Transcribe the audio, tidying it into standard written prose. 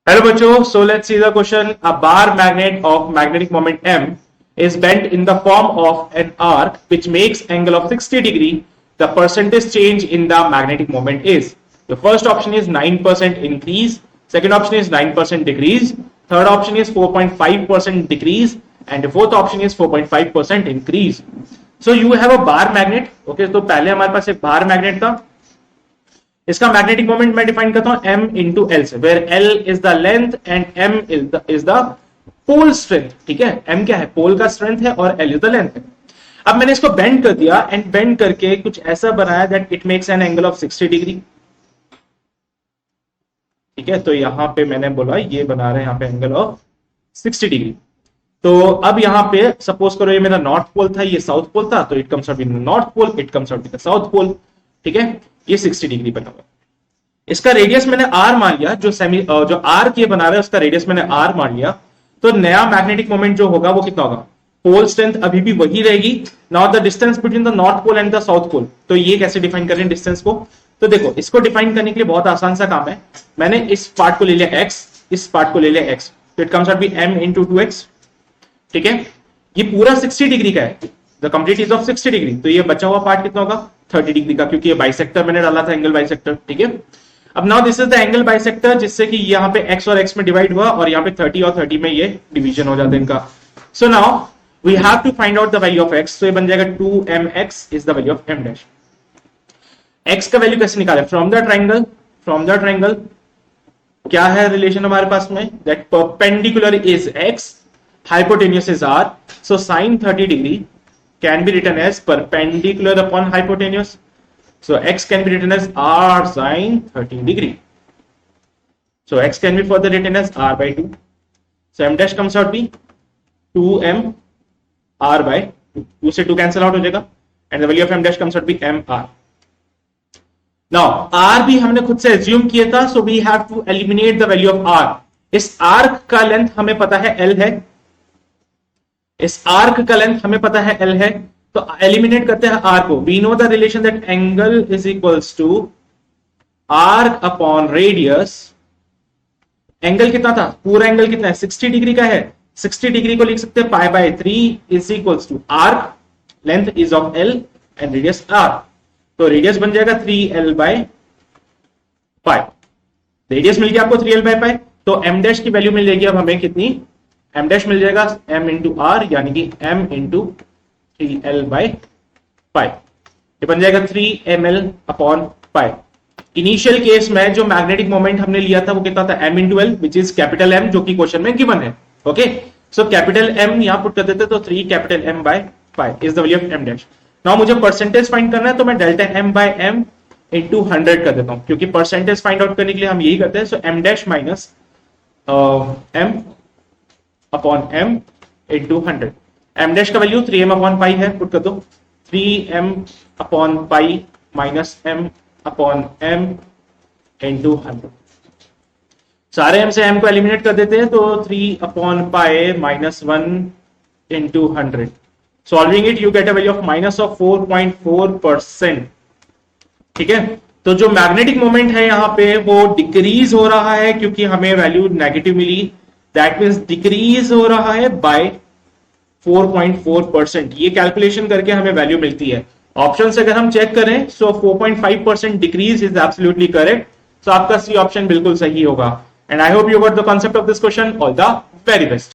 Hello बच्चों, so let's see the question. A bar magnet of magnetic moment M is bent in the form of an arc which makes angle of 60 degree. The percentage change in the magnetic moment is. The first option is 9% increase, second option is 9% decrease, third option is 4.5% decrease, and the fourth option is 4.5% increase. So you have a bar magnet. Okay, तो पहले हमारे पास एक bar magnet था. इसका magnetic moment मैं define करता हूं m into L से, where l is the length and m is the pole strength. ठीक है, m क्या है? पोल का स्ट्रेंथ है और l इज द लेंथ है. अब मैंने इसको बेंड कर दिया एंड बेंड करके कुछ ऐसा बनाया that it makes an angle of 60 degree. ठीक है, तो यहां पे मैंने बोला ये बना रहे हैं यहां पे एंगल ऑफ 60 डिग्री. तो अब यहां पे सपोज करो ये मेरा नॉर्थ पोल था, ये साउथ पोल था, तो it comes out with north pole, it comes out with south pole. ठीक है, ये 60 डिग्री बना हुआ. इसका रेडियस मैंने r मान लिया, जो आर्क ये बना रहा है उसका रेडियस मैंने r मान लिया. तो नया मैग्नेटिक मोमेंट जो होगा वो कितना होगा? पोल स्ट्रेंथ अभी भी वही रहेगी. Now the distance between the north pole and the south pole. तो ये कैसे डिफाइन करें डिस्टेंस को? तो देखो, इसको डिफाइन करने के लिए बहुत आसान सा काम है. मैंने इस पार्ट को ले लिया x, इस पार्ट को ले लिया x, तो it comes out be m into 2x. ठीक है, ये पूरा 60 डिग्री का है, the complete is of 60 degree. तो ये बचा हुआ पार्ट कितना होगा? 30 डिग्री का, क्योंकि ये बाइसेक्टर मैंने डाला था, एंगल बाइसेक्टर. ठीक है, अब now this is the angle bisector, जिससे कि यहाँ पे x और x में डिवाइड हुआ और यहाँ पे 30 और 30 में ये डिवीजन हो जाता है इनका. So now we have to find out the value of x. तो ये बन जाएगा 2mx is the value of m dash. x का वैल्यू कैसे निकाले? फ्रॉम द ट्राइंगल क्या है रिलेशन हमारे पास में? That perpendicular is x, hypotenuse is r, so sin 30 degree can be written as perpendicular upon hypotenuse. So x can be written as r sin 30 degree. So x can be further written as r by 2. So m dash comes out be 2m r by 2. 2 से 2 cancel out हो जाएगा and the value of m dash comes out be m r. Now r भी हमने खुद से assume किया था, so we have to eliminate the value of r. इस arc का लेंथ हमें पता है l है, इस आर्क का लेंथ हमें पता है l है, तो एलिमिनेट करते हैं r को. We know the relation that angle is equals to arc upon radius. Angle कितना था? पूरा एंगल कितना है? 60 डिग्री का है. 60 डिग्री को लिख सकते हैं pi by 3 is equals to arc, length is of l and radius r. तो रेडियस बन जाएगा 3l बाय पाई. रेडियस मिल गया आपको 3l बाय पाई. तो m डैश की वैल्यू मिल जाएगी अब हमें कितनी? m डैश मिल जाएगा m इंटू आर, यानी कि m into 3l by pi. ये बन जाएगा 3ml upon pi. Initial case में जो मैग्नेटिक मोमेंट हमने लिया था वो कितना था? m into l, which is capital M, जो कि क्वेश्चन में गिवन है. ओके, सो कैपिटल M यहां पुट कर देते तो 3 capital M by pi is the value of m dash. Now मुझे परसेंटेज फाइंड करना है, तो मैं delta m by m into 100 कर देता हूं, क्योंकि परसेंटेज फाइंड आउट करने के लिए हम यही करते हैं. सो m dash minus m upon m into 100. m dash का वैल्यू 3m अपॉन पाई है, पुट कर दो. 3m upon pi minus m upon m into 100. सारे m से m को एलिमिनेट कर देते हैं, तो 3 upon pi minus 1 into 100. Solving it you get a value of minus of 4.4%. ठीक है, तो जो मैग्नेटिक मोमेंट है यहाँ पे वो डिक्रीज हो रहा है, क्योंकि हमें वैल्यू नेगेटिव मिली. दैट मीन्स डिक्रीज हो रहा है बाय 4.4%. ये कैलकुलेशन करके हमें वैल्यू मिलती है. ऑप्शन से अगर हम चेक करें, सो 4.5% डिक्रीज इज एब्सोल्युटली करेक्ट. सो आपका सी ऑप्शन बिल्कुल सही होगा. And I hope you got the concept of this question. All the very best.